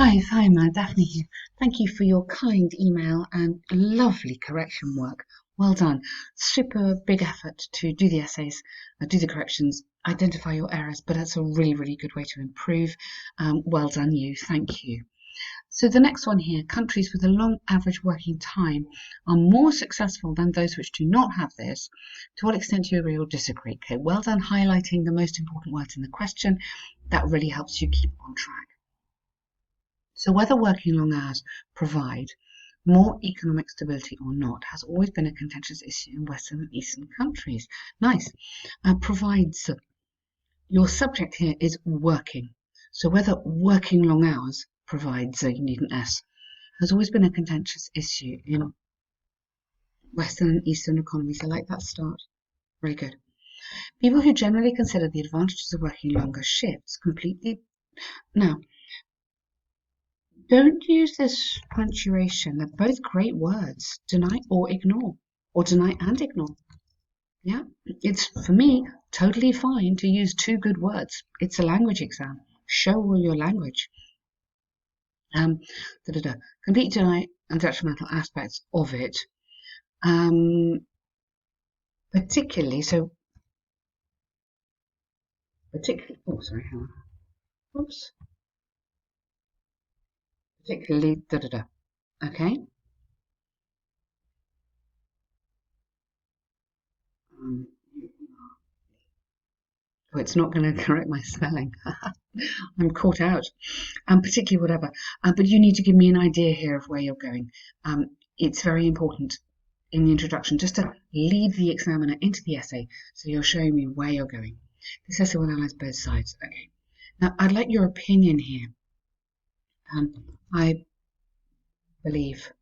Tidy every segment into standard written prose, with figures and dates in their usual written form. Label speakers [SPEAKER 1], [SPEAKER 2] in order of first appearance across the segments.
[SPEAKER 1] Hi, Fahrima, Daphne here. Thank you for your kind email and lovely correction work. Well done. Super big effort to do the essays, do the corrections, identify your errors, but that's a really, really good way to improve. Well done, you. Thank you. So the next one here, countries with a long average working time are more successful than those which do not have this. To what extent do you agree or disagree? Okay, well done highlighting the most important words in the question. That really helps you keep on track. So whether working long hours provide more economic stability or not has always been a contentious issue in Western and Eastern countries. Nice. Provides, your subject here is working. So whether working long hours provides, you need an S, has always been a contentious issue in Western and Eastern economies. I like that start. Really good. People who generally consider the advantages of working longer shifts completely. Now, don't use this punctuation. They're both great words. Deny or ignore. Or deny and ignore. Yeah, it's, for me, totally fine to use two good words. It's a language exam. Show all your language. Um, Complete deny and detrimental aspects of it. Particularly, oh, sorry, hang on. Oops. Particularly, Okay. Um, oh, it's not going to correct my spelling. I'm caught out. Particularly whatever. But you need to give me an idea here of where you're going. It's very important in the introduction just to lead the examiner into the essay so you're showing me where you're going. This essay will analyze both sides. Okay. Now, I'd like your opinion here. I believe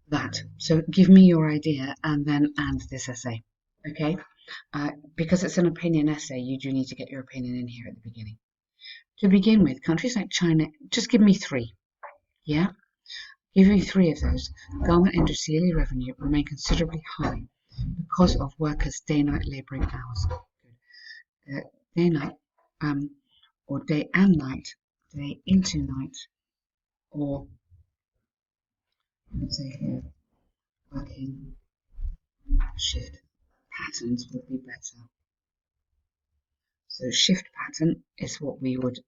[SPEAKER 1] that. So give me your idea and then this essay. Okay? Because it's an opinion essay, you do need to get your opinion in here at the beginning. To begin with, countries like China, just give me three. Yeah? Give me three of those. Garment industry yearly revenue remain considerably high because of workers' day-night labouring hours. Day-night, or day and night, day into night, or let's say here, working shift patterns would be better. So shift pattern is what we would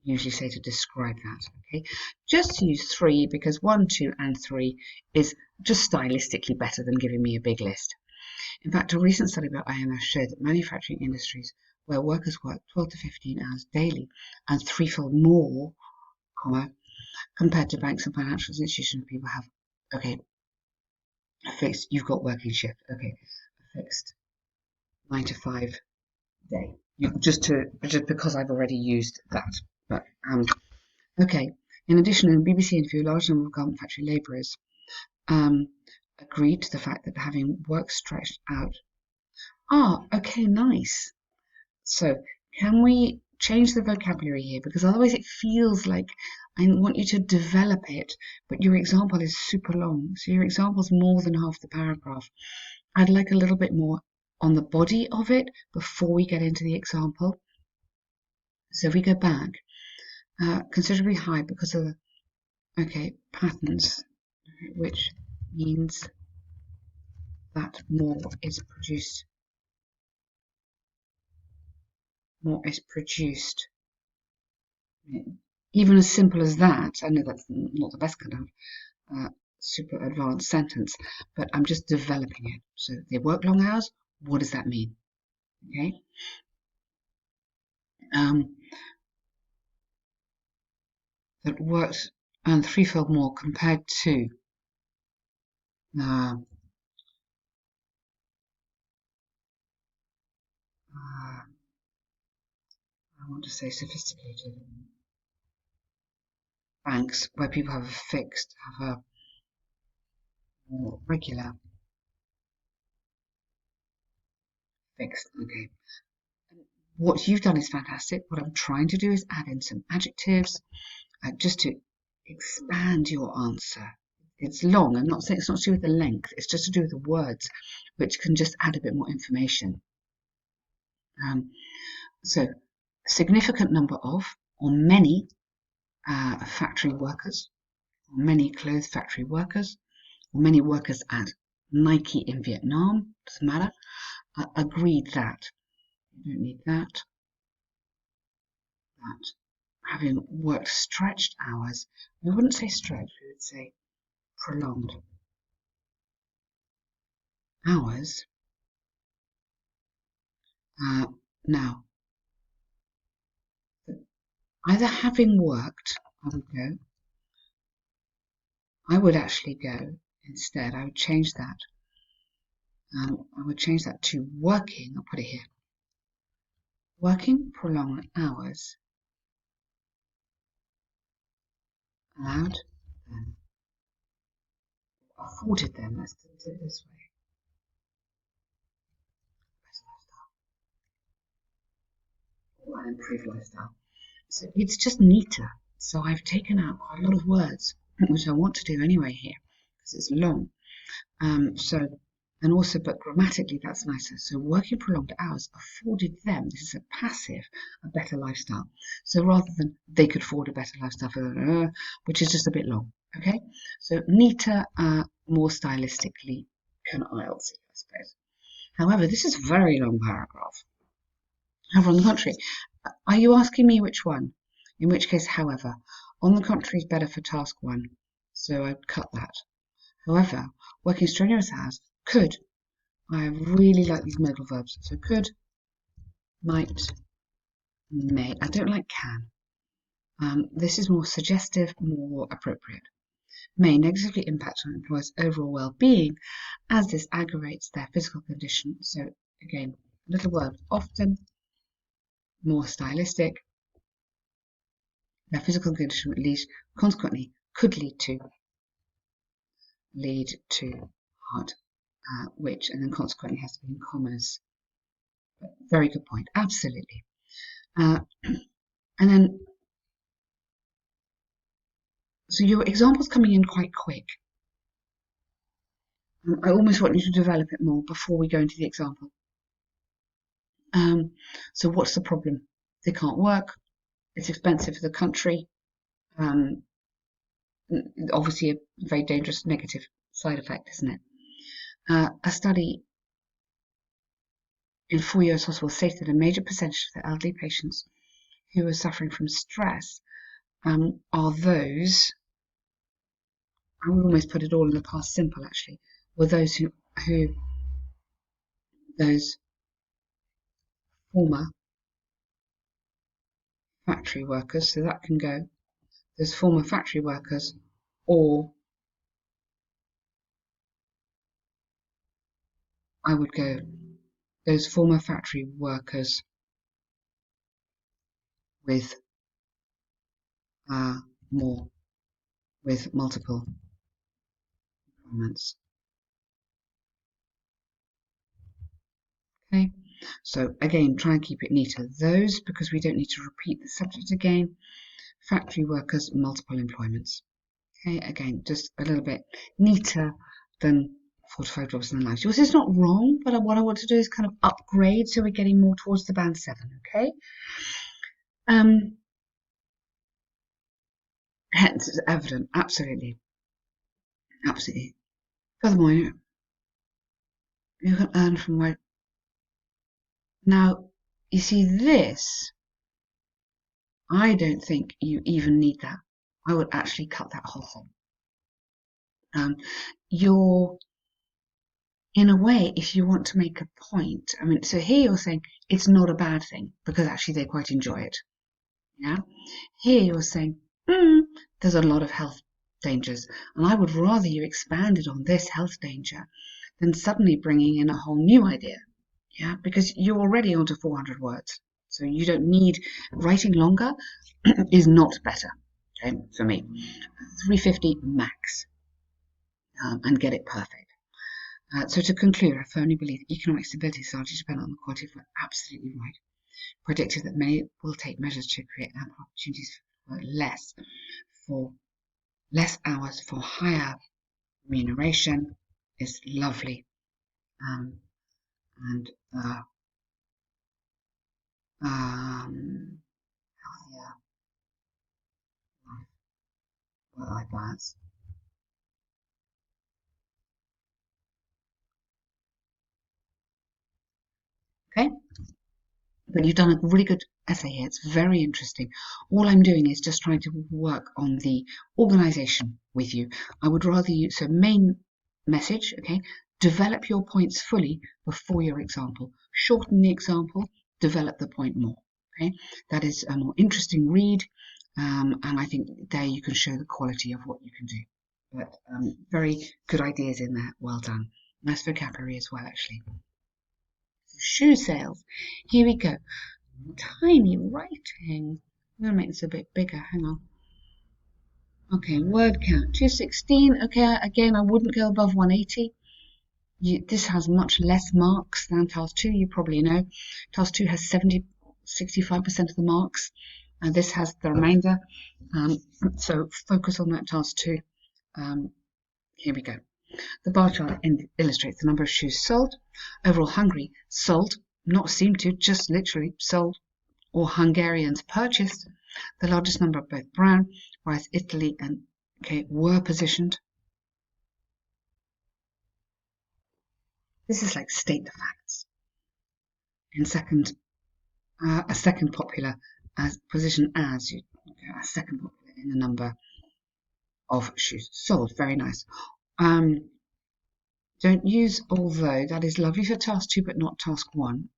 [SPEAKER 1] usually say to describe that. Okay, just use three because 1, 2, and 3 is just stylistically better than giving me a big list. In fact, a recent study by IMF showed that manufacturing industries where workers work 12 to 15 hours daily and threefold more, compared to banks and financial institutions, people have, okay, a fixed, you've got working shift, okay, a fixed 9 to 5 day. Just because I've already used that, but okay. In addition, in a BBC interview, a large number of garment factory labourers agreed to the fact that having work stretched out. Okay, nice. So, can we change the vocabulary here? Because otherwise it feels like I want you to develop it, but your example is super long. So your example is more than half the paragraph. I'd like a little bit more on the body of it before we get into the example. So if we go back, considerably high because of the, patterns, which means that more is produced. Even as simple as that, I know that's not the best kind of super advanced sentence, but I'm just developing it. So they work long hours. What does that mean? Okay. That works and threefold more compared to I want to say sophisticated banks where people have a more regular fixed. Okay. What you've done is fantastic. What I'm trying to do is add in some adjectives just to expand your answer. It's long. I'm not saying it's not to do with the length. It's just to do with the words, which can just add a bit more information. So, significant number of, on many factory workers, or many clothes factory workers, or many workers at Nike in Vietnam, doesn't matter, agreed that, you don't need that, having worked stretched hours, we wouldn't say stretched, we would say prolonged hours. Now, either having worked, I would actually go instead, I would change that. I would change that to working, I'll put it here. Working prolonged hours allowed them, afforded them, let's do it this way, better lifestyle, or an improved lifestyle. So it's just neater. So I've taken out quite a lot of words, which I want to do anyway here, because it's long. And also, but grammatically that's nicer. So working prolonged hours afforded them, this is a passive, a better lifestyle. So rather than they could afford a better lifestyle, which is just a bit long. Okay, so neater, more stylistically can IELTS, I suppose. However, this is a very long paragraph. However, on the contrary, are you asking me which one? In which case, however, on the contrary is better for task 1, so I'd cut that. However, working strenuous hours could. I really like these modal verbs. So could, might, may. I don't like can. This is more suggestive, more appropriate. May negatively impact on employers' overall well-being as this aggravates their physical condition. So again, little word often, more stylistic. Their physical condition consequently could lead to heart, which, and then consequently has to be in commas. Very good point, absolutely. And then, so your example's coming in quite quick. I almost want you to develop it more before we go into the example. So what's the problem? They can't work. It's expensive for the country. Obviously a very dangerous negative side effect, isn't it? A study in 4 US hospitals stated that a major percentage of the elderly patients who are suffering from stress are those, I would almost put it all in the past simple actually, were those those former factory workers, so that can go, those former factory workers, or I would go those former factory workers with with multiple employments. Okay, so again, try and keep it neater. Those, because we don't need to repeat the subject again. Factory workers, multiple employments. Okay, again, just a little bit neater than 45 jobs in their lives. Yours is not wrong, but what I want to do is kind of upgrade so we're getting more towards the band 7, okay? Hence, it's evident, absolutely. Absolutely. Furthermore, you can earn from work. Now, you see this, I don't think you even need that. I would actually cut that whole thing. You're, in a way, if you want to make a point, I mean, so here you're saying it's not a bad thing because actually they quite enjoy it. Yeah. Here you're saying, there's a lot of health dangers, and I would rather you expanded on this health danger than suddenly bringing in a whole new idea. Yeah, because you're already onto 400 words, so you don't need writing longer is not better. Okay, for me, 350 max, and get it perfect. So to conclude, I firmly believe economic stability is largely dependent on the quality of work. Absolutely right. Predicted that many will take measures to create ample opportunities for less hours for higher remuneration is lovely, and healthier iBuyers. Okay, but you've done a really good essay here. It's very interesting. All I'm doing is just trying to work on the organization with you. I would rather you, so main message, okay, develop your points fully before your example. Shorten the example, develop the point more. Okay, that is a more interesting read, and I think there you can show the quality of what you can do. But very good ideas in there. Well done. Nice vocabulary as well, actually. Shoe sales. Here we go. Tiny writing. I'm going to make this a bit bigger. Hang on. Okay, word count 216. Okay, again, I wouldn't go above 180. This has much less marks than Task 2, you probably know. Task 2 has 65% of the marks, and this has the remainder. So focus on that Task 2. Here we go. The bar chart illustrates the number of shoes sold. Overall, Hungary sold, not seemed to, just literally sold, or Hungarians purchased the largest number of both brown, whereas Italy and UK were positioned. This is like state the facts. In second, a second popular as position as you a second popular in the number of shoes sold. Very nice. Don't use although. That is lovely for task 2, but not task 1.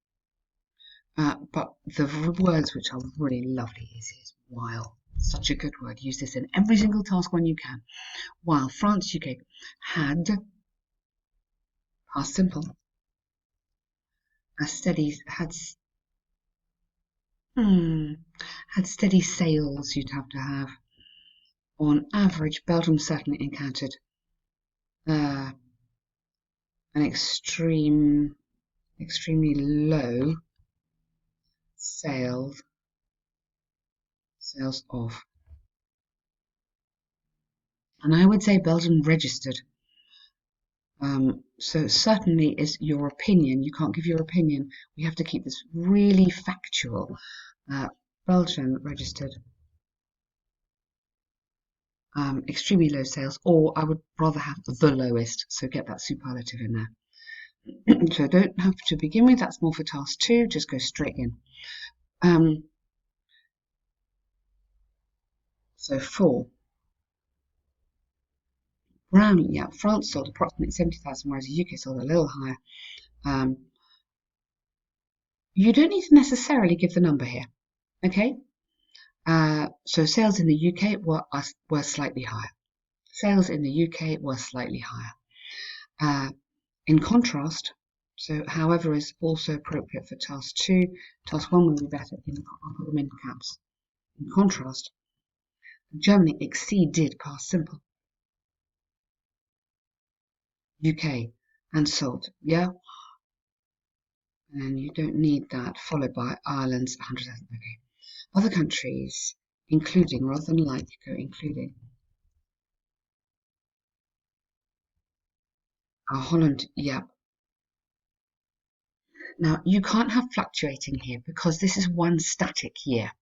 [SPEAKER 1] But the words which are really lovely is while. Such a good word. Use this in every single task 1 you can. While France, UK had past simple. Had steady sales. You'd have to have. On average, Belgium certainly encountered an extremely low sales of. And I would say Belgium registered. So certainly is your opinion. You can't give your opinion. We have to keep this really factual. Belgium registered extremely low sales, or I would rather have the lowest. So get that superlative in there. So don't have to begin with. That's more for task 2. Just go straight in. So 4. Brown, yeah, France sold approximately 70,000, whereas the UK sold a little higher. You don't need to necessarily give the number here, okay? So sales in the UK were slightly higher. Sales in the UK were slightly higher. In contrast, so however is also appropriate for task 2. Task 1 will be better. I'll put them in caps. In contrast, Germany exceeded past simple. UK and sold, yeah? And you don't need that, followed by Ireland's 100,000. Okay. Other countries, including, rather than like, go including. Holland, yeah. Now, you can't have fluctuating here because this is one static year.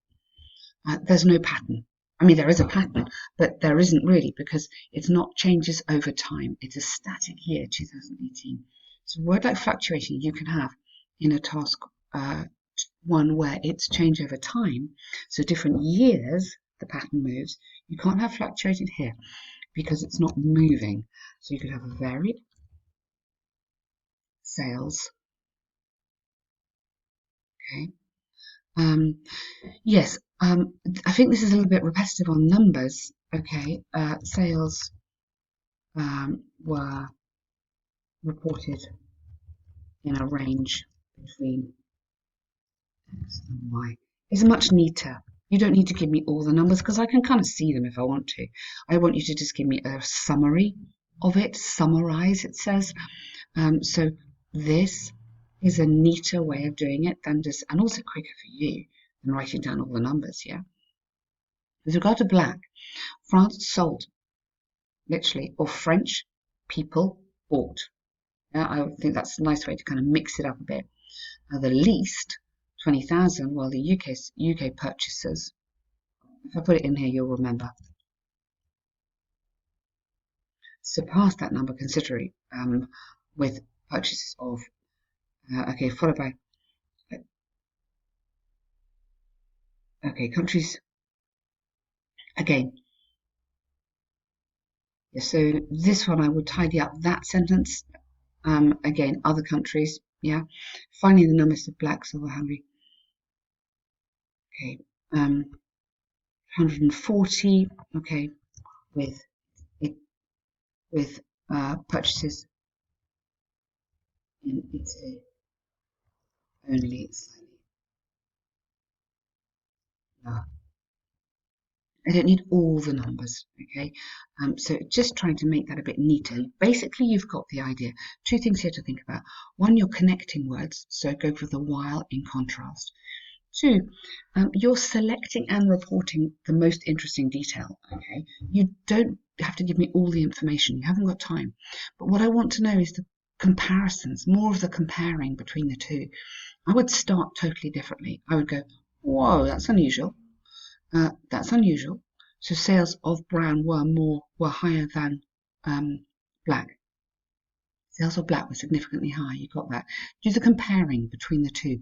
[SPEAKER 1] There's no pattern. I mean, there is a pattern, but there isn't really because it's not changes over time. It's a static year, 2018. So a word like fluctuating you can have in a task 1 where it's change over time. So different years, the pattern moves. You can't have fluctuated here because it's not moving. So you could have a varied sales. Okay. Yes, I think this is a little bit repetitive on numbers. Okay, sales were reported in a range between X and Y. It's much neater. You don't need to give me all the numbers because I can kind of see them if I want to. I want you to just give me a summary of it, summarize, it says. So this is a neater way of doing it than just, and also quicker for you than writing down all the numbers, yeah? With regard to black, France sold, literally, or French people bought. Yeah, I think that's a nice way to kind of mix it up a bit. The least, 20,000, while the UK purchasers, if I put it in here, you'll remember. surpassed that number considerably with purchases of, okay, followed by, okay, countries, again. So this one, I would tidy up that sentence. Again, other countries, yeah. Finding the numbers of blacks over Hungary. Okay, 140. Okay, with with purchases in Italy only slightly lower. I don't need all the numbers, okay? So just trying to make that a bit neater. Basically, you've got the idea. Two things here to think about. One, you're connecting words, so go for the while in contrast. Two, you're selecting and reporting the most interesting detail, okay? You don't have to give me all the information. You haven't got time. But what I want to know is the comparisons, more of the comparing between the two. I would start totally differently. I would go, whoa, that's unusual. That's unusual. So sales of brown were higher than black. Sales of black were significantly higher. You got that. Do the comparing between the two.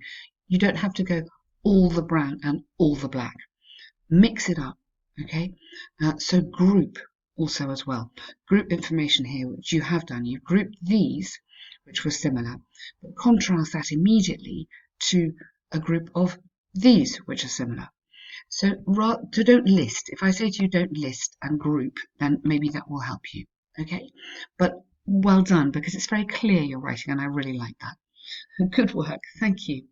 [SPEAKER 1] You don't have to go all the brown and all the black. Mix it up. Okay. So group also as well. Group information here, which you have done. You've grouped these, which were similar, but contrast that immediately to a group of these, which are similar. So don't list. If I say to you don't list and group, then maybe that will help you. Okay? But well done, because it's very clear you're writing, and I really like that. Good work. Thank you.